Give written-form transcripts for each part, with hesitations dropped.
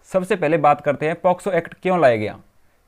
सबसे पहले बात करते हैं पॉक्सो एक्ट क्यों लाया गया,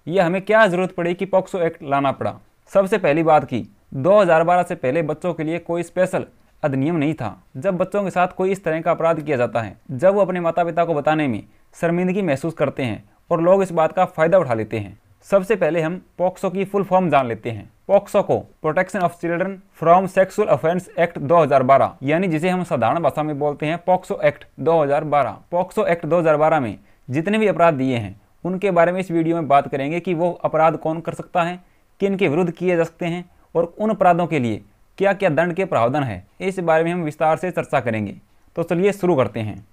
यह हमें क्या ज़रूरत पड़ी कि पॉक्सो एक्ट लाना पड़ा। सबसे पहली बात की 2012 से पहले बच्चों के लिए कोई स्पेशल अधिनियम नहीं था। जब बच्चों के साथ कोई इस तरह का अपराध किया जाता है, जब वो अपने माता पिता को बताने में शर्मिंदगी महसूस करते हैं और लोग इस बात का फ़ायदा उठा लेते हैं। सबसे पहले हम पॉक्सो की फुल फॉर्म जान लेते हैं। पॉक्सो को protection of children from sexual offence act 2012 यानी जिसे हम साधारण भाषा में बोलते हैं पॉक्सो एक्ट 2012। पॉक्सो एक्ट 2012 में जितने भी अपराध दिए हैं उनके बारे में इस वीडियो में बात करेंगे कि वो अपराध कौन कर सकता है, किन के विरुद्ध किए जा सकते हैं और उन अपराधों के लिए क्या क्या दंड के प्रावधान है, इस बारे में हम विस्तार से चर्चा करेंगे। तो चलिए शुरू करते हैं।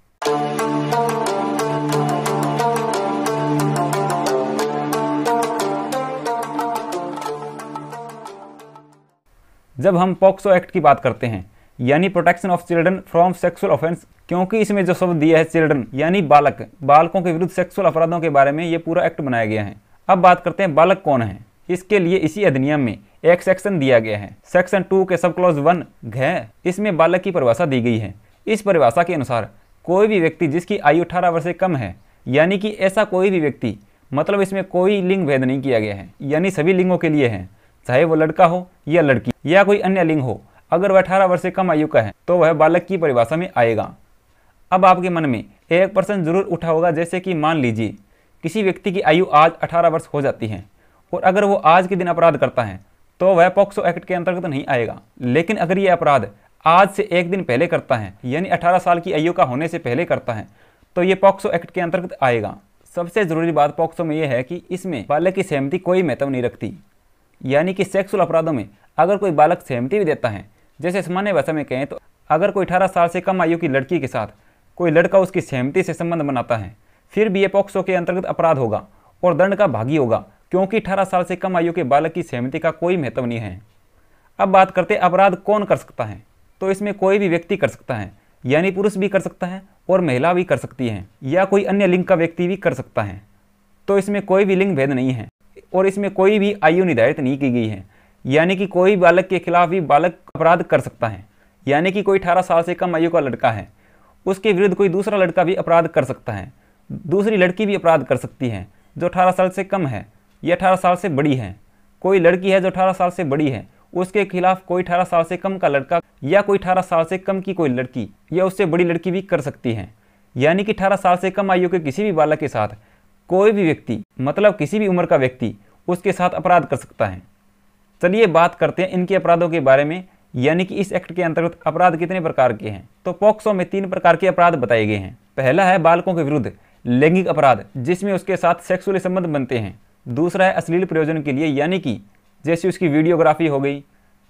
जब हम पॉक्सो एक्ट की बात करते हैं यानी protection of children from sexual offence, क्योंकि इसमें जो शब्द दिया है चिल्ड्रन यानी बालक, बालकों के विरुद्ध सेक्सुअल अपराधों के बारे में ये पूरा एक्ट बनाया गया है। अब बात करते हैं बालक कौन है। इसके लिए इसी अधिनियम में एक सेक्शन दिया गया है, सेक्शन 2 के सब क्लॉज 1 घ। इसमें बालक की परिभाषा दी गई है। इस परिभाषा के अनुसार कोई भी व्यक्ति जिसकी आयु 18 वर्ष से कम है, यानी कि ऐसा कोई भी व्यक्ति, मतलब इसमें कोई लिंग भेद नहीं किया गया है, यानी सभी लिंगों के लिए है, चाहे वो लड़का हो या लड़की या कोई अन्य लिंग हो, अगर वह 18 वर्ष से कम आयु का है तो वह बालक की परिभाषा में आएगा। अब आपके मन में एक प्रश्न जरूर उठा होगा, जैसे कि मान लीजिए किसी व्यक्ति की आयु आज 18 वर्ष हो जाती है और अगर वो आज के दिन अपराध करता है तो वह पॉक्सो एक्ट के अंतर्गत नहीं आएगा। लेकिन अगर यह अपराध आज से एक दिन पहले करता है, यानी 18 साल की आयु का होने से पहले करता है, तो ये पॉक्सो एक्ट के अंतर्गत आएगा। सबसे जरूरी बात पॉक्सो में यह है कि इसमें बालक की सहमति कोई महत्व नहीं रखती, यानी कि सेक्सुअल अपराधों में अगर कोई बालक सहमति भी देता है, जैसे सामान्य भाषा में कहें तो अगर कोई 18 साल से कम आयु की लड़की के साथ कोई लड़का उसकी सहमति से संबंध बनाता है, फिर भी ये पॉक्सो के अंतर्गत अपराध होगा और दंड का भागी होगा, क्योंकि 18 साल से कम आयु के बालक की सहमति का कोई महत्व नहीं है। अब बात करते हैं अपराध कौन कर सकता है। तो इसमें कोई भी व्यक्ति कर सकता है, यानी पुरुष भी कर सकता है और महिला भी कर सकती है, या कोई अन्य लिंग का व्यक्ति भी कर सकता है। तो इसमें कोई भी लिंग भेद नहीं है और इसमें कोई भी आयु निर्धारित नहीं की गई है, यानी कि कोई बालक के खिलाफ भी बालक अपराध कर सकता है। यानी कि कोई 18 साल से कम आयु का लड़का है, उसके विरुद्ध कोई दूसरा लड़का भी अपराध कर सकता है, दूसरी लड़की भी अपराध कर सकती है जो 18 साल से कम है या 18 साल से बड़ी है। कोई लड़की है जो 18 साल से बड़ी है, उसके खिलाफ कोई 18 साल से कम का लड़का या कोई 18 साल से कम की कोई लड़की या उससे बड़ी लड़की भी कर सकती है। यानी कि 18 साल से कम आयु के किसी भी बालक के साथ कोई भी व्यक्ति, मतलब किसी भी उम्र का व्यक्ति, उसके साथ अपराध कर सकता है। चलिए बात करते हैं इनके अपराधों के बारे में, यानी कि इस एक्ट के अंतर्गत अपराध कितने प्रकार के हैं। तो पॉक्सो में 3 प्रकार के अपराध बताए गए हैं। पहला है बालकों के विरुद्ध लैंगिक अपराध, जिसमें उसके साथ सेक्सुअली संबंध बनते हैं। दूसरा है अश्लील प्रयोजन के लिए, यानी कि जैसे उसकी वीडियोग्राफी हो गई,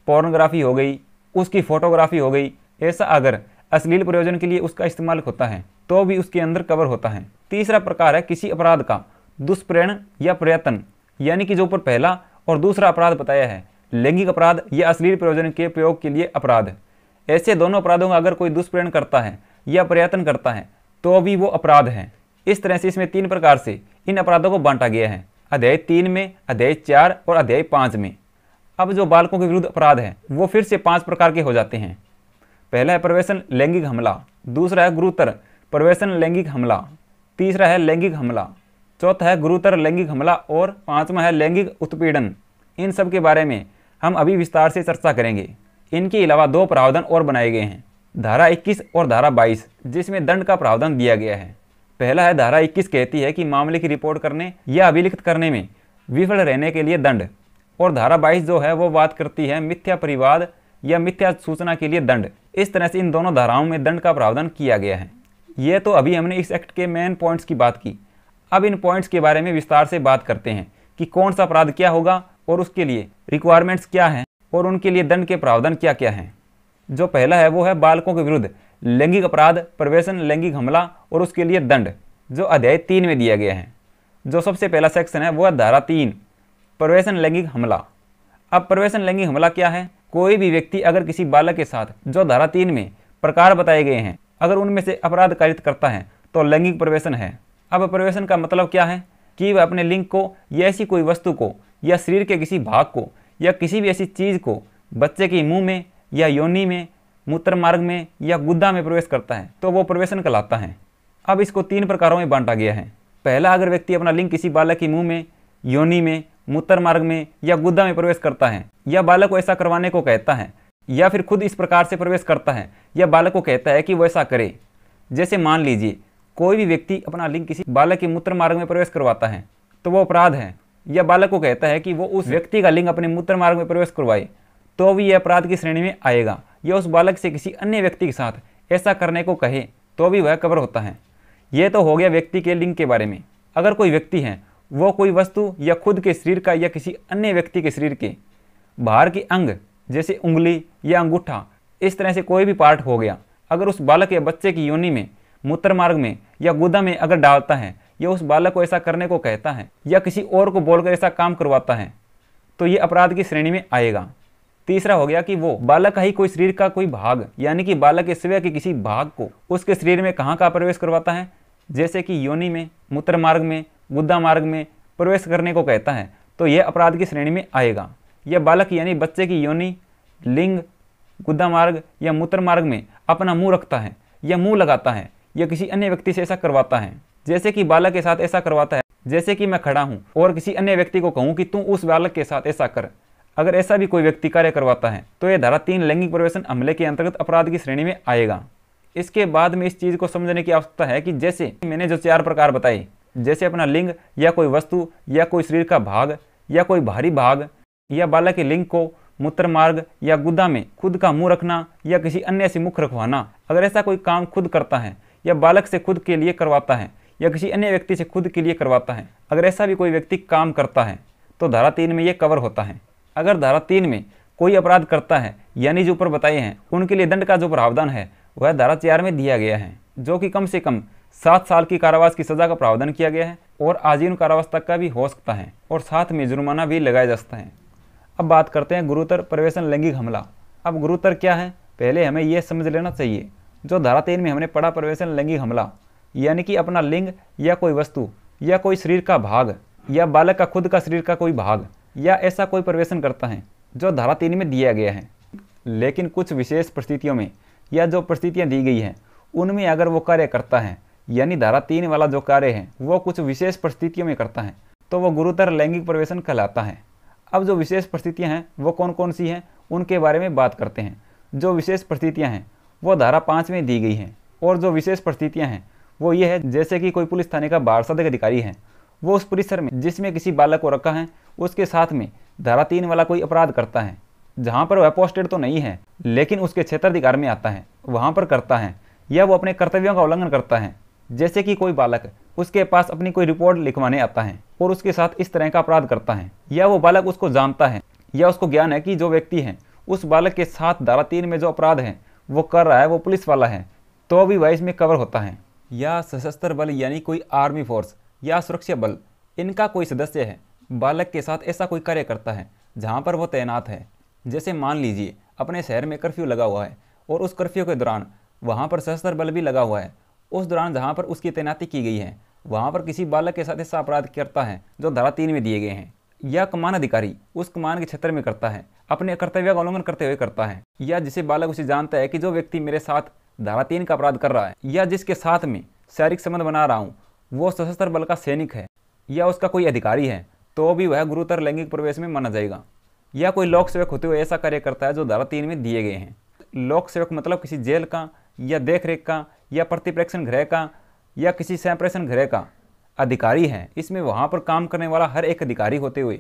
पोर्नोग्राफी हो गई, उसकी फोटोग्राफी हो गई, ऐसा अगर अश्लील प्रयोजन के लिए उसका इस्तेमाल होता है तो भी उसके अंदर कवर होता है। तीसरा प्रकार है किसी अपराध का दुष्प्रेरण या प्रयत्न, यानी कि जो ऊपर पहला और दूसरा अपराध बताया है, लैंगिक अपराध या अश्लील प्रयोजन के प्रयोग के लिए अपराध, ऐसे दोनों अपराधों का अगर कोई दुष्प्रेरण करता है या प्रयत्न करता है तो भी वो अपराध है। इस तरह से इसमें 3 प्रकार से इन अपराधों को बांटा गया है, अध्याय 3 में, अध्याय 4 और अध्याय 5 में। अब जो बालकों के विरुद्ध अपराध है वो फिर से 5 प्रकार के हो जाते हैं। पहला है प्रवेशन लैंगिक हमला, दूसरा है गुरुतर प्रवेशन लैंगिक हमला, तीसरा है लैंगिक हमला, चौथा है गुरुतर लैंगिक हमला और 5वां है लैंगिक उत्पीड़न। इन सब के बारे में हम अभी विस्तार से चर्चा करेंगे। इनके अलावा 2 प्रावधान और बनाए गए हैं, धारा 21 और धारा 22, जिसमें दंड का प्रावधान दिया गया है। पहला है धारा 21 कहती है कि मामले की रिपोर्ट करने या अभिलिखित करने में विफल रहने के लिए दंड, और धारा 22 जो है वो बात करती है मिथ्या परिवाद या मिथ्या सूचना के लिए दंड। इस तरह से इन दोनों धाराओं में दंड का प्रावधान किया गया है। ये तो अभी हमने इस एक्ट के मेन पॉइंट्स की बात की। अब इन पॉइंट्स के बारे में विस्तार से बात करते हैं कि कौन सा अपराध क्या होगा और उसके लिए रिक्वायरमेंट्स क्या हैं और उनके लिए दंड के प्रावधान क्या क्या हैं। जो पहला है वो है बालकों के विरुद्ध लैंगिक अपराध प्रवेशन लैंगिक हमला और उसके लिए दंड, जो अध्याय 3 में दिया गया है। जो सबसे पहला सेक्शन है वो है धारा 3 प्रवेशन लैंगिक हमला। अब प्रवेशन लैंगिक हमला क्या है? कोई भी व्यक्ति अगर किसी बालक के साथ जो धारा 3 में प्रकार बताए गए हैं अगर उनमें से अपराध कारित करता है तो लैंगिक प्रवेशन है। अब प्रवेशन का मतलब क्या है कि वह अपने लिंग को या ऐसी कोई वस्तु को या शरीर के किसी भाग को या किसी भी ऐसी चीज़ को बच्चे के मुंह में या योनि में, मूत्र मार्ग में या गुद्दा में प्रवेश करता है तो वो प्रवेशन कहलाता है। अब इसको 3 प्रकारों में बांटा गया है। पहला, अगर व्यक्ति अपना लिंग किसी बालक के मुंह में, योनि में, मूत्र मार्ग में या गुदा में प्रवेश करता है या बालक को ऐसा करवाने को कहता है या फिर खुद इस प्रकार से प्रवेश करता है या बालक को कहता है कि वो ऐसा करे। जैसे मान लीजिए कोई भी व्यक्ति अपना लिंग किसी बालक के मूत्र मार्ग में प्रवेश करवाता है तो वो अपराध है, या बालक को कहता है कि वो उस व्यक्ति का लिंग अपने मूत्र मार्ग में प्रवेश करवाए तो भी यह अपराध की श्रेणी में आएगा, या उस बालक से किसी अन्य व्यक्ति के साथ ऐसा करने को कहे तो भी वह कवर होता है। यह तो हो गया व्यक्ति के लिंग के बारे में। अगर कोई व्यक्ति है वो कोई वस्तु या खुद के शरीर का या किसी अन्य व्यक्ति के शरीर के बाहर के अंग जैसे उंगली या अंगूठा, इस तरह से कोई भी पार्ट हो गया, अगर उस बालक या बच्चे की योनि में, मूत्र मार्ग में या गुदा में अगर डालता है या उस बालक को ऐसा करने को कहता है या किसी और को बोलकर ऐसा काम करवाता है तो ये अपराध की श्रेणी में आएगा। तीसरा हो गया कि वो बालक का ही कोई शरीर का कोई भाग, यानी कि बालक के स्वयं के किसी भाग को उसके शरीर में कहाँ का प्रवेश करवाता है, जैसे कि योनि में, मूत्र मार्ग में, गुदा मार्ग में प्रवेश करने को कहता है तो यह अपराध की श्रेणी में आएगा। यह बालक यानी बच्चे की योनि, लिंग, गुदा मार्ग या मूत्र मार्ग में अपना मुंह रखता है या मुंह लगाता है या किसी अन्य व्यक्ति से ऐसा करवाता है, जैसे कि बालक के साथ ऐसा करवाता है, जैसे कि मैं खड़ा हूँ और किसी अन्य व्यक्ति को कहूँ कि तू उस बालक के साथ ऐसा कर। अगर ऐसा भी कोई व्यक्ति कार्य करवाता है तो यह धारा 3 लैंगिक प्रवेशन हमले के अंतर्गत अपराध की श्रेणी में आएगा। इसके बाद में इस चीज़ को समझने की आवश्यकता है कि जैसे मैंने जो 4 प्रकार बताए, जैसे अपना लिंग या कोई वस्तु या कोई शरीर का भाग या कोई बाहरी भाग या बालक के लिंग को मूत्र मार्ग या गुदा में खुद का मुंह रखना या किसी अन्य से मुख रखवाना, अगर ऐसा कोई काम खुद करता है या बालक से खुद के लिए करवाता है या किसी अन्य व्यक्ति से खुद के लिए करवाता है, अगर ऐसा भी कोई व्यक्ति काम करता है तो धारा 3 में ये कवर होता है। अगर धारा 3 में कोई अपराध करता है, यानी जो ऊपर बताए हैं, उनके लिए दंड का जो प्रावधान है वह धारा 4 में दिया गया है, जो कि कम से कम 7 साल की कारावास की सजा का प्रावधान किया गया है और आजीवन कारावास तक का भी हो सकता है और साथ में जुर्माना भी लगाया जा सकता है। अब बात करते हैं गुरुतर प्रवेशन लैंगिक हमला। अब गुरुतर क्या है, पहले हमें यह समझ लेना चाहिए। जो धारा 3 में हमने पढ़ा प्रवेशन लैंगिक हमला, यानी कि अपना लिंग या कोई वस्तु या कोई शरीर का भाग या बालक का खुद का शरीर का कोई भाग या ऐसा कोई प्रवेशन करता है जो धारा 3 में दिया गया है। लेकिन कुछ विशेष परिस्थितियों में या जो परिस्थितियाँ दी गई हैं उनमें अगर वो कार्य करता है, यानी धारा 3 वाला जो कार्य है वो कुछ विशेष परिस्थितियों में करता है तो वो गुरुतर लैंगिक प्रवेशन कहलाता है। अब जो विशेष परिस्थितियां हैं वो कौन कौन सी हैं उनके बारे में बात करते हैं। जो विशेष परिस्थितियां हैं वो धारा 5 में दी गई हैं, और जो विशेष परिस्थितियां हैं वो ये है, जैसे कि कोई पुलिस थाने का बारसाधक अधिकारी है, वो उस परिसर में जिसमें किसी बालक को रखा है उसके साथ में धारा 3 वाला कोई अपराध करता है, जहाँ पर वह पोस्टेड तो नहीं है लेकिन उसके क्षेत्राधिकार में आता है, वहाँ पर करता है, या वो अपने कर्तव्यों का उल्लंघन करता है, जैसे कि कोई बालक उसके पास अपनी कोई रिपोर्ट लिखवाने आता है और उसके साथ इस तरह का अपराध करता है, या वो बालक उसको जानता है या उसको ज्ञान है कि जो व्यक्ति है उस बालक के साथ धारा 3 में जो अपराध है वो कर रहा है वो पुलिस वाला है, तो भी वह इसमें कवर होता है। या सशस्त्र बल यानी कोई आर्मी फोर्स या सुरक्षा बल, इनका कोई सदस्य है, बालक के साथ ऐसा कोई कार्य करता है जहाँ पर वो तैनात है। जैसे मान लीजिए अपने शहर में कर्फ्यू लगा हुआ है और उस कर्फ्यू के दौरान वहाँ पर सशस्त्र बल भी लगा हुआ है, उस दौरान जहाँ पर उसकी तैनाती की गई है वहाँ पर किसी बालक के साथ ऐसा अपराध करता है जो धारा 3 में दिए गए हैं, या कमान अधिकारी उस कमान के क्षेत्र में करता है, अपने कर्तव्य का उल्लंघन करते हुए करता है, या जिसे बालक उसे जानता है कि जो व्यक्ति मेरे साथ धारा 3 का अपराध कर रहा है या जिसके साथ में शारीरिक संबंध बना रहा हूँ वो सशस्त्र बल का सैनिक है या उसका कोई अधिकारी है, तो भी वह गुरुतर लैंगिक प्रवेश में माना जाएगा। या कोई लोक सेवक होते हुए ऐसा कार्य करता है जो धारा 3 में दिए गए हैं। लोक सेवक मतलब किसी जेल का या देखरेख का या प्रतिप्रेक्षण गृह का या किसी संप्रेषण गृह का अधिकारी है। इसमें वहाँ पर काम करने वाला हर एक अधिकारी होते हुए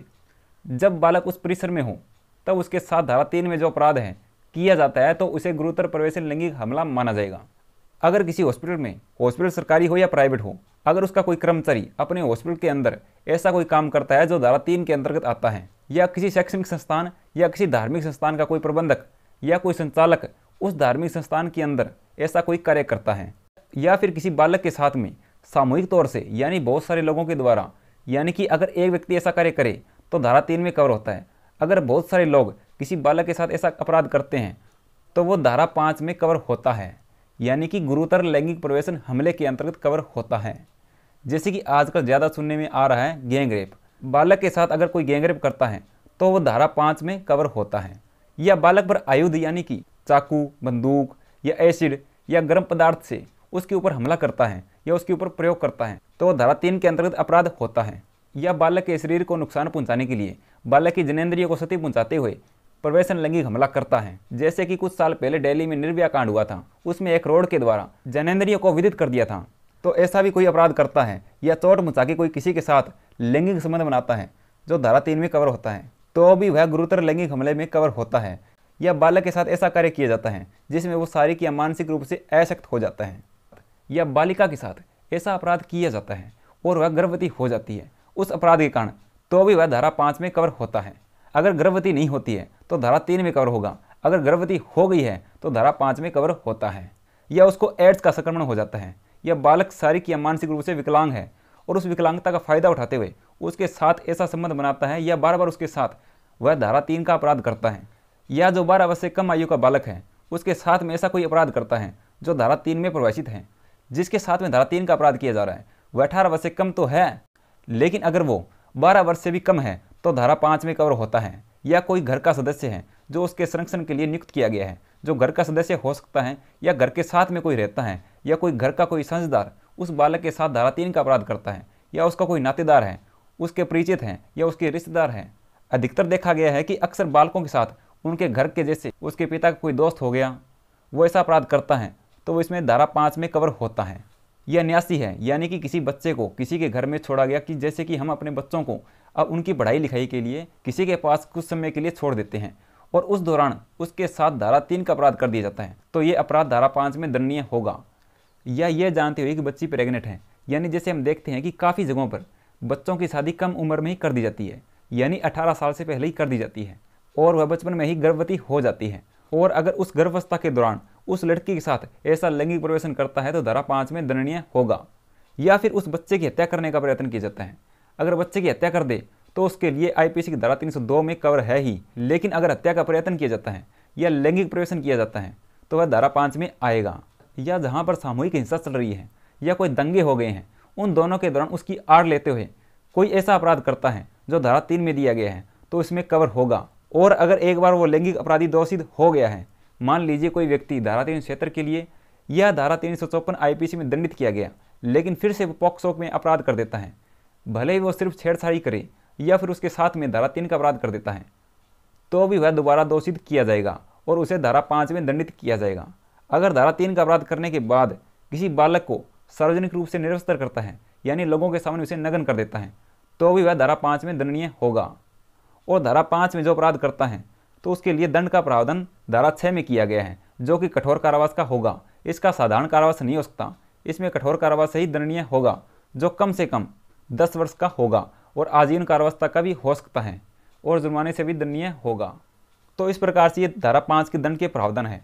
जब बालक उस परिसर में हो तब उसके साथ धारा 3 में जो अपराध है किया जाता है तो उसे गुरुतर प्रवेशन लैंगिक हमला माना जाएगा। अगर किसी हॉस्पिटल में, हॉस्पिटल सरकारी हो या प्राइवेट हो, अगर उसका कोई कर्मचारी अपने हॉस्पिटल के अंदर ऐसा कोई काम करता है जो धारा 3 के अंतर्गत आता है, या किसी शैक्षणिक संस्थान या किसी धार्मिक संस्थान का कोई प्रबंधक या कोई संचालक उस धार्मिक संस्थान के अंदर ऐसा कोई कार्य करता है, या फिर किसी बालक के साथ में सामूहिक तौर से यानी बहुत सारे लोगों के द्वारा, यानी कि अगर एक व्यक्ति ऐसा कार्य करे तो धारा 3 में कवर होता है। अगर बहुत सारे लोग किसी बालक के साथ ऐसा अपराध करते हैं तो वो धारा 5 में कवर होता है, यानी कि गुरुतर लैंगिक प्रवेशन हमले के अंतर्गत कवर होता है। जैसे कि आजकल ज़्यादा सुनने में आ रहा है गैंग रेप, बालक के साथ अगर कोई गैंग रेप करता है तो वो धारा 5 में कवर होता है। या बालक पर आयुध यानी कि चाकू, बंदूक या एसिड या गर्म पदार्थ से उसके ऊपर हमला करता है या उसके ऊपर प्रयोग करता है तो वह धारा 3 के अंतर्गत अपराध होता है। या बालक के शरीर को नुकसान पहुंचाने के लिए बालक की जनेंद्रियों को क्षति पहुंचाते हुए प्रवेशन लैंगिक हमला करता है। जैसे कि कुछ साल पहले दिल्ली में निर्भया कांड हुआ था, उसमें एक रोड के द्वारा जनेंद्रियों को विदित कर दिया था। तो ऐसा भी कोई अपराध करता है या चोट मचा के कोई किसी के साथ लैंगिक संबंध बनाता है जो धारा 3 में कवर होता है, तो भी वह गुरुतर लैंगिक हमले में कवर होता है। या बालक के साथ ऐसा कार्य किया जाता है जिसमें वो शारीरिक या मानसिक रूप से अशक्त हो जाता है। या बालिका के साथ ऐसा अपराध किया जाता है और वह गर्भवती हो जाती है उस अपराध के कारण, तो भी वह धारा 5 में कवर होता है। अगर गर्भवती नहीं होती है तो धारा 3 में कवर होगा, अगर गर्भवती हो गई है तो धारा 5 में कवर होता है। या उसको एड्स का संक्रमण हो जाता है, या बालक शारीरिक या मानसिक रूप से विकलांग है और उस विकलांगता का फायदा उठाते हुए उसके साथ ऐसा संबंध बनाता है या बार बार उसके साथ वह धारा 3 का अपराध करता है। या जो 12 वर्ष से कम आयु का बालक है उसके साथ में ऐसा कोई अपराध करता है जो धारा 3 में प्रवेशित है। जिसके साथ में धारा 3 का अपराध किया जा रहा है वह 18 वर्ष से कम तो है, लेकिन अगर वो 12 वर्ष से भी कम है तो धारा 5 में कवर होता है। या कोई घर का सदस्य है जो उसके संरक्षण के लिए नियुक्त किया गया है, जो घर का सदस्य हो सकता है या घर के साथ में कोई रहता है, या कोई घर का कोई साझेदार उस बालक के साथ धारा 3 का अपराध करता है, या उसका कोई नातेदार है, उसके परिचित हैं या उसके रिश्तेदार हैं। अधिकतर देखा गया है कि अक्सर बालकों के साथ उनके घर के जैसे उसके पिता का कोई दोस्त हो गया, वो ऐसा अपराध करता है तो वो इसमें धारा 5 में कवर होता है। यह न्यासी है, यानी कि किसी बच्चे को किसी के घर में छोड़ा गया, कि जैसे कि हम अपने बच्चों को अब उनकी पढ़ाई लिखाई के लिए किसी के पास कुछ समय के लिए छोड़ देते हैं और उस दौरान उसके साथ धारा 3 का अपराध कर दिया जाता है, तो ये अपराध धारा 5 में दंडनीय होगा। या ये जानते हुए कि बच्ची प्रेग्नेंट है, यानी जैसे हम देखते हैं कि काफ़ी जगहों पर बच्चों की शादी कम उम्र में ही कर दी जाती है, यानी 18 साल से पहले ही कर दी जाती है और वह बचपन में ही गर्भवती हो जाती है। और अगर उस गर्भावस्था के दौरान उस लड़की के साथ ऐसा लैंगिक प्रवेशन करता है तो धारा 5 में दंडनीय होगा। या फिर उस बच्चे की हत्या करने का प्रयत्न किया जाता है, अगर बच्चे की हत्या कर दे तो उसके लिए आईपीसी की धारा 302 में कवर है ही, लेकिन अगर हत्या का प्रयत्न किया जाता है या लैंगिक प्रवेशन किया जाता है तो वह धारा 5 में आएगा। या जहाँ पर सामूहिक हिंसा चल रही है या कोई दंगे हो गए हैं, उन दोनों के दौरान उसकी आड़ लेते हुए कोई ऐसा अपराध करता है जो धारा 3 में दिया गया है तो इसमें कवर होगा। और अगर एक बार वो लैंगिक अपराधी दोषी हो गया है, मान लीजिए कोई व्यक्ति धारा 3 क्षेत्र के लिए या धारा 354 आईपीसी में दंडित किया गया, लेकिन फिर से वो पॉक्सो में अपराध कर देता है, भले ही वो सिर्फ छेड़छाड़ी करे या फिर उसके साथ में धारा 3 का अपराध कर देता है, तो भी वह दोबारा दोषित किया जाएगा और उसे धारा 5 में दंडित किया जाएगा। अगर धारा 3 का अपराध करने के बाद किसी बालक को सार्वजनिक रूप से निरस्तर करता है, यानी लोगों के सामने उसे नग्न कर देता है, तो भी वह धारा 5 में दंडनीय होगा। और धारा 5 में जो अपराध करता है तो उसके लिए दंड का प्रावधान धारा 6 में किया गया है, जो कि कठोर कारावास का होगा। इसका साधारण कारावास नहीं हो सकता, इसमें कठोर कारावास से ही दंडनीय होगा, जो कम से कम 10 वर्ष का होगा और आजीवन कारावास तक का भी हो सकता है और जुर्माने से भी दंडनीय होगा। तो इस प्रकार से ये धारा 5 के दंड के प्रावधान है।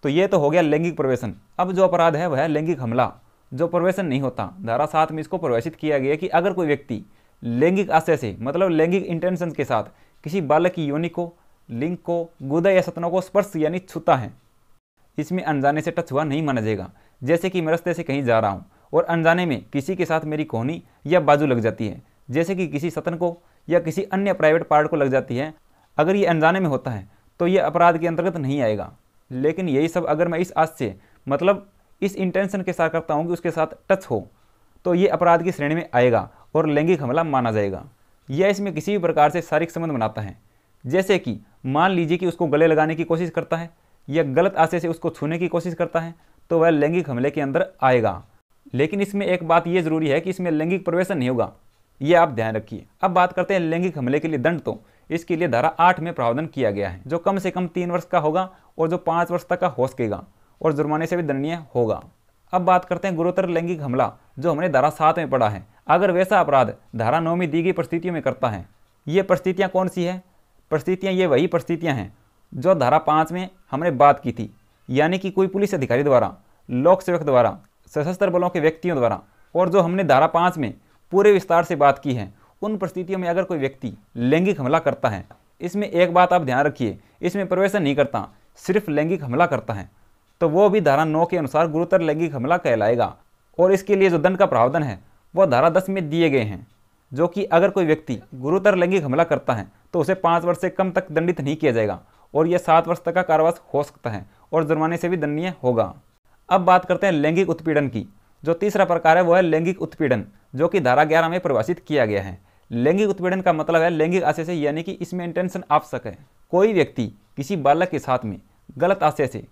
तो ये तो हो गया लैंगिक प्रवेशन। अब जो अपराध है वह है लैंगिक हमला, जो प्रवेशन नहीं होता। धारा 7 में इसको परिभाषित किया गया कि अगर कोई व्यक्ति लैंगिक आशय से, मतलब लैंगिक इंटेंशन के साथ किसी बालक की योनि को, लिंग को, गुदा या सतनों को स्पर्श यानी छूता है, इसमें अनजाने से टच हुआ नहीं माना जाएगा। जैसे कि मैं रास्ते से कहीं जा रहा हूँ और अनजाने में किसी के साथ मेरी कोहनी या बाजू लग जाती है, जैसे कि किसी सतन को या किसी अन्य प्राइवेट पार्ट को लग जाती है, अगर ये अनजाने में होता है तो ये अपराध के अंतर्गत नहीं आएगा। लेकिन यही सब अगर मैं इस आशय, मतलब इस इंटेंशन के साथ करता हूँ कि उसके साथ टच हो, तो ये अपराध की श्रेणी में आएगा और लैंगिक हमला माना जाएगा। यह इसमें किसी भी प्रकार से शारीरिक संबंध बनाता है, जैसे कि मान लीजिए कि उसको गले लगाने की कोशिश करता है या गलत आशय से उसको छूने की कोशिश करता है, तो वह लैंगिक हमले के अंदर आएगा। लेकिन इसमें एक बात यह जरूरी है कि इसमें लैंगिक प्रवेशन नहीं होगा, ये आप ध्यान रखिए। अब बात करते हैं लैंगिक हमले के लिए दंड। तो इसके लिए धारा 8 में प्रावधान किया गया है, जो कम से कम 3 वर्ष का होगा और जो 5 वर्ष तक का हो सकेगा और जुर्माने से भी दंडनीय होगा। अब बात करते हैं गुरुतर लैंगिक हमला, जो हमने धारा 7 में पढ़ा है। अगर वैसा अपराध धारा 9 में दी गई परिस्थितियों में करता है, ये परिस्थितियाँ कौन सी है? परिस्थितियाँ ये वही परिस्थितियाँ हैं जो धारा 5 में हमने बात की थी, यानी कि कोई पुलिस अधिकारी द्वारा, लोक सेवक द्वारा, सशस्त्र बलों के व्यक्तियों द्वारा, और जो हमने धारा 5 में पूरे विस्तार से बात की है, उन परिस्थितियों में अगर कोई व्यक्ति लैंगिक हमला करता है, इसमें एक बात आप ध्यान रखिए, इसमें प्रवेशन नहीं करता, सिर्फ लैंगिक हमला करता है, तो वो भी धारा 9 के अनुसार गुरुतर लैंगिक हमला कहलाएगा। और इसके लिए जो दंड का प्रावधान है वो धारा 10 में दिए गए हैं, जो कि अगर कोई व्यक्ति गुरुतर लैंगिक हमला करता है तो उसे 5 वर्ष से कम तक दंडित नहीं किया जाएगा और यह 7 वर्ष तक का कारावास हो सकता है और जुर्माने से भी दंडनीय होगा। अब बात करते हैं लैंगिक उत्पीड़न की। जो तीसरा प्रकार है वो है लैंगिक उत्पीड़न, जो कि धारा 11 में परिभाषित किया गया है। लैंगिक उत्पीड़न का मतलब है लैंगिक आशय से, यानी कि इसमें इंटेंशन आवश्यक है। कोई व्यक्ति किसी बालक के साथ में गलत आशय से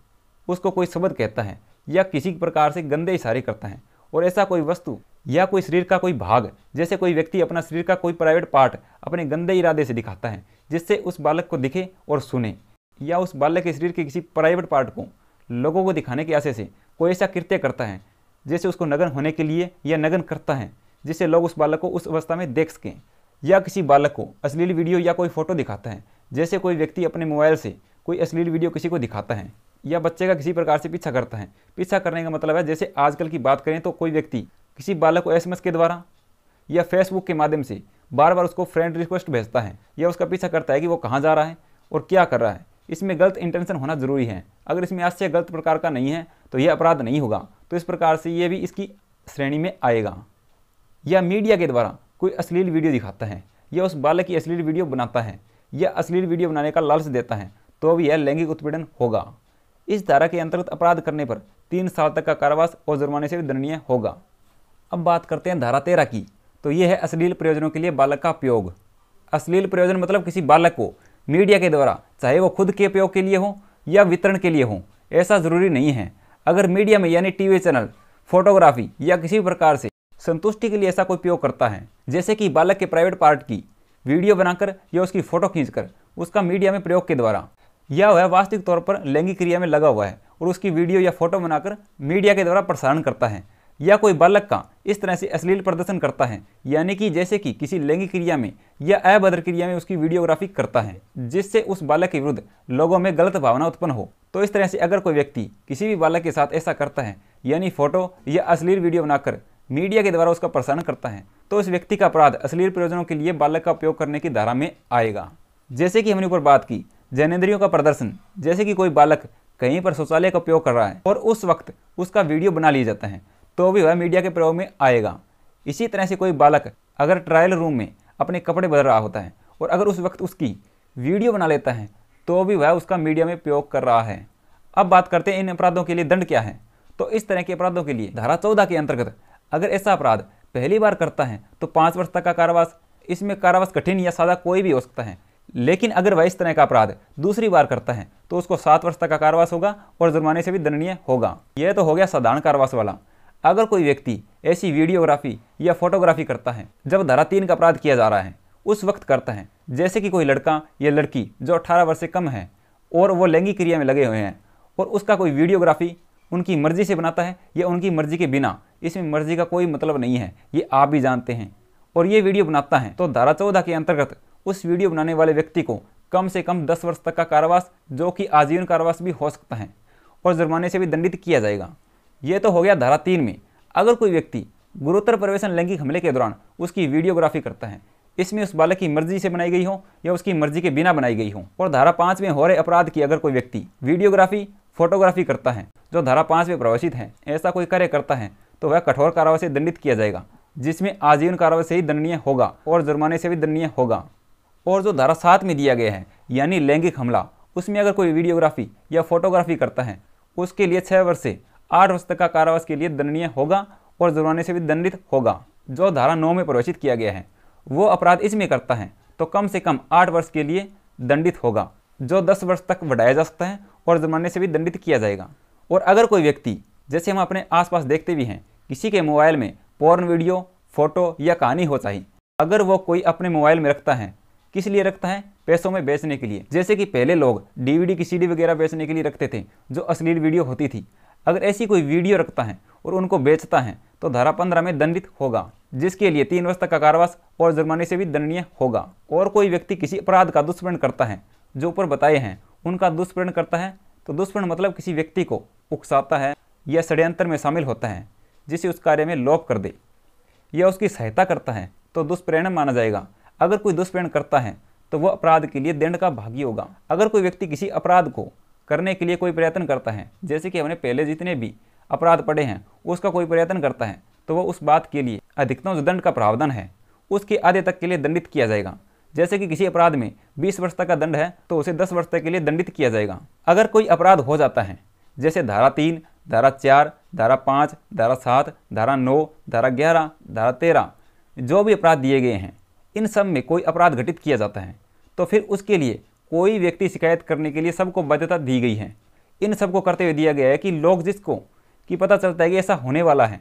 उसको कोई शब्द कहता है या किसी प्रकार से गंदे इशारे करता है, और ऐसा कोई वस्तु या कोई शरीर का कोई भाग, जैसे कोई व्यक्ति अपना शरीर का कोई प्राइवेट पार्ट अपने गंदे इरादे से दिखाता है जिससे उस बालक को दिखे और सुने, या उस बालक के शरीर के किसी प्राइवेट पार्ट को लोगों को दिखाने के आशय से कोई ऐसा कृत्य करता है जैसे उसको नग्न होने के लिए या नग्न करता है जिससे लोग उस बालक को उस अवस्था में देख सकें, या किसी बालक को अश्लील वीडियो या कोई फोटो दिखाता है, जैसे कोई व्यक्ति अपने मोबाइल से कोई अश्लील वीडियो किसी को दिखाता है, या बच्चे का किसी प्रकार से पीछा करता है। पीछा करने का मतलब है जैसे आजकल की बात करें तो कोई व्यक्ति किसी बालक को SMS के द्वारा या फेसबुक के माध्यम से बार बार उसको फ्रेंड रिक्वेस्ट भेजता है या उसका पीछा करता है कि वो कहाँ जा रहा है और क्या कर रहा है। इसमें गलत इंटेंशन होना जरूरी है। अगर इसमें आशय गलत प्रकार का नहीं है तो यह अपराध नहीं होगा। तो इस प्रकार से ये भी इसकी श्रेणी में आएगा। या मीडिया के द्वारा कोई अश्लील वीडियो दिखाता है या उस बालक की अश्लील वीडियो बनाता है या अश्लील वीडियो बनाने का लालच देता है तो भी यह लैंगिक उत्पीड़न होगा। इस धारा के अंतर्गत अपराध करने पर 3 साल तक का कारावास और जुर्माने से भी दंडनीय होगा। अब बात करते हैं धारा 13 की। तो ये है अश्लील प्रयोजनों के लिए बालक का उपयोग। अश्लील प्रयोजन मतलब किसी बालक को मीडिया के द्वारा, चाहे वो खुद के उपयोग के लिए हो या वितरण के लिए हो, ऐसा जरूरी नहीं है। अगर मीडिया में यानी टीवी चैनल, फोटोग्राफी या किसी प्रकार से संतुष्टि के लिए ऐसा कोई उपयोग करता है, जैसे कि बालक के प्राइवेट पार्ट की वीडियो बनाकर या उसकी फोटो खींचकर उसका मीडिया में प्रयोग के द्वारा, या वह वास्तविक तौर पर लैंगिक क्रिया में लगा हुआ है और उसकी वीडियो या फोटो बनाकर मीडिया के द्वारा प्रसारण करता है, या कोई बालक का इस तरह से अश्लील प्रदर्शन करता है, यानी कि जैसे कि किसी लैंगिक क्रिया में या अभद्र क्रिया में उसकी वीडियोग्राफी करता है जिससे उस बालक के विरुद्ध लोगों में गलत भावना उत्पन्न हो। तो इस तरह से अगर कोई व्यक्ति किसी भी बालक के साथ ऐसा करता है, यानी फोटो या अश्लील वीडियो बनाकर मीडिया के द्वारा उसका प्रसारण करता है, तो इस व्यक्ति का अपराध अश्लील प्रयोजनों के लिए बालक का उपयोग करने की धारा में आएगा। जैसे कि हमने ऊपर बात की जैनेंद्रियों का प्रदर्शन, जैसे कि कोई बालक कहीं पर शौचालय का उपयोग कर रहा है और उस वक्त उसका वीडियो बना लिया जाता है तो भी वह मीडिया के प्रयोग में आएगा। इसी तरह से कोई बालक अगर ट्रायल रूम में अपने कपड़े बदल रहा होता है और अगर उस वक्त उसकी वीडियो बना लेता है तो भी वह उसका मीडिया में प्रयोग कर रहा है। अब बात करते हैं इन अपराधों के लिए दंड क्या है। तो इस तरह के अपराधों के लिए धारा 14 के अंतर्गत अगर ऐसा अपराध पहली बार करता है तो 5 वर्ष तक का कारावास, इसमें कारावास कठिन या सादा कोई भी हो सकता है। लेकिन अगर वह इस तरह का अपराध दूसरी बार करता है तो उसको 7 वर्ष तक का कारावास होगा और जुर्माने से भी दंडनीय होगा। यह तो हो गया साधारण कारावास वाला। अगर कोई व्यक्ति ऐसी वीडियोग्राफी या फोटोग्राफी करता है जब धारा 3 का अपराध किया जा रहा है उस वक्त करता है, जैसे कि कोई लड़का या लड़की जो 18 वर्ष से कम है और वो लैंगिक क्रिया में लगे हुए हैं और उसका कोई वीडियोग्राफी उनकी मर्जी से बनाता है या उनकी मर्जी के बिना, इसमें मर्जी का कोई मतलब नहीं है, ये आप भी जानते हैं, और ये वीडियो बनाता है, तो धारा 14 के अंतर्गत उस वीडियो बनाने वाले व्यक्ति को कम से कम 10 वर्ष तक का कारावास, जो कि आजीवन कारावास भी हो सकता है, और जुर्माने से भी दंडित किया जाएगा। ये तो हो गया धारा 3 में। अगर कोई व्यक्ति गुरुतर प्रवेशन लैंगिक हमले के दौरान उसकी वीडियोग्राफी करता है, इसमें उस बालक की मर्जी से बनाई गई हो या उसकी मर्जी के बिना बनाई गई हो, और धारा 5 में हो रहे अपराध की अगर कोई व्यक्ति वीडियोग्राफी फोटोग्राफी करता है जो धारा 5 में प्रवेशित है, ऐसा कोई कार्य करता है तो वह कठोर कारावास से दंडित किया जाएगा, जिसमें आजीवन कारावास से ही दंडनीय होगा और जुर्माने से भी दंडनीय होगा। और जो धारा 7 में दिया गया है यानी लैंगिक हमला, उसमें अगर कोई वीडियोग्राफी या फोटोग्राफी करता है उसके लिए 6 वर्ष से 8 वर्ष तक का कारावास के लिए दंडनीय होगा और जुर्माने से भी दंडित होगा। जो धारा 9 में प्रवेशित किया गया है वो अपराध इसमें करता है तो कम से कम 8 वर्ष के लिए दंडित होगा, जो 10 वर्ष तक बढ़ाया जा सकता है और जुर्माने से भी दंडित किया जाएगा। और अगर कोई व्यक्ति, जैसे हम अपने आसपास देखते भी हैं, किसी के मोबाइल में पोर्न वीडियो, फोटो या कहानी हो चाहिए, अगर वो कोई अपने मोबाइल में रखता है, किस लिए रखता है? पैसों में बेचने के लिए। जैसे कि पहले लोग DVD की CD वगैरह बेचने के लिए रखते थे जो अश्लील वीडियो होती थी। अगर ऐसी कोई वीडियो रखता है और उनको बेचता है तो धारा 15 में दंडित होगा, जिसके लिए 3 वर्ष तक का कारावास और जुर्माने से भी दंडनीय होगा। और कोई व्यक्ति किसी अपराध का दुष्प्रण करता है, जो ऊपर बताए हैं उनका दुष्प्रण करता है, तो दुष्प्रण मतलब किसी व्यक्ति को उकसाता है या षड्यंत्र में शामिल होता है जिसे उस कार्य में लोप कर दे, या उसकी सहायता करता है तो दुष्प्रेरण माना जाएगा। अगर कोई दुष्प्रेरण करता है तो वह अपराध के लिए दंड का भागी होगा। अगर कोई व्यक्ति किसी अपराध को करने के लिए कोई प्रयत्न करता है, जैसे कि हमने पहले जितने भी अपराध पढ़े हैं उसका कोई प्रयत्न करता है, तो वह उस बात के लिए अधिकतम जो दंड का प्रावधान है उसके आधे तक के लिए दंडित किया जाएगा। जैसे कि किसी अपराध में 20 वर्ष तक का दंड है तो उसे 10 वर्ष तक के लिए दंडित किया जाएगा। अगर कोई अपराध हो जाता है जैसे धारा 3, धारा 4, धारा 5, धारा 7, धारा 9, धारा 11, धारा 13, जो भी अपराध दिए गए हैं इन सब में कोई अपराध घटित किया जाता है तो फिर उसके लिए कोई व्यक्ति शिकायत करने के लिए सबको बाध्यता दी गई है। इन सबको करते हुए दिया गया है कि लोग जिसको कि पता चलता है कि ऐसा होने वाला है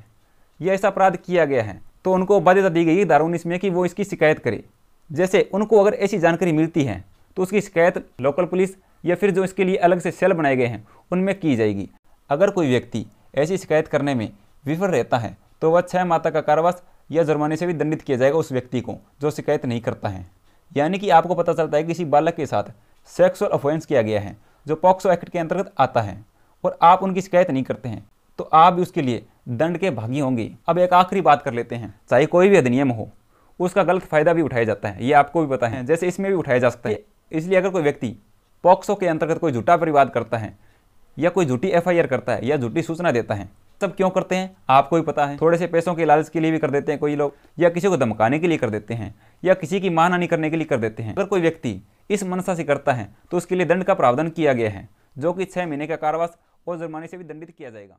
या ऐसा अपराध किया गया है तो उनको बाध्यता दी गई है धारा 19 में कि वो इसकी शिकायत करे। जैसे उनको अगर ऐसी जानकारी मिलती है तो उसकी शिकायत लोकल पुलिस या फिर जो इसके लिए अलग से सेल बनाए गए हैं उनमें की जाएगी। अगर कोई व्यक्ति ऐसी शिकायत करने में विफल रहता है तो वह 6 माह तक का कारावास या जुर्माने से भी दंडित किया जाएगा उस व्यक्ति को जो शिकायत नहीं करता है। यानी कि आपको पता चलता है कि किसी बालक के साथ सेक्सुअल ऑफेंस किया गया है जो पॉक्सो एक्ट के अंतर्गत आता है और आप उनकी शिकायत नहीं करते हैं तो आप भी उसके लिए दंड के भागी होंगे। अब एक आखिरी बात कर लेते हैं, चाहे कोई भी अधिनियम हो उसका गलत फायदा भी उठाया जाता है, ये आपको भी पता है, जैसे इसमें भी उठाया जा सकता है। इसलिए अगर कोई व्यक्ति पॉक्सो के अंतर्गत कोई झूठा परिवाद करता है या कोई झूठी FIR करता है या झूठी सूचना देता है, सब क्यों करते हैं आपको भी पता है। थोड़े से पैसों के लालच के लिए भी कर देते हैं कोई लोग, या किसी को धमकाने के लिए कर देते हैं, या किसी की मानहानि करने के लिए कर देते हैं। अगर कोई व्यक्ति इस मनसा से करता है तो उसके लिए दंड का प्रावधान किया गया है जो कि 6 महीने का कारावास और जुर्माने से भी दंडित किया जाएगा।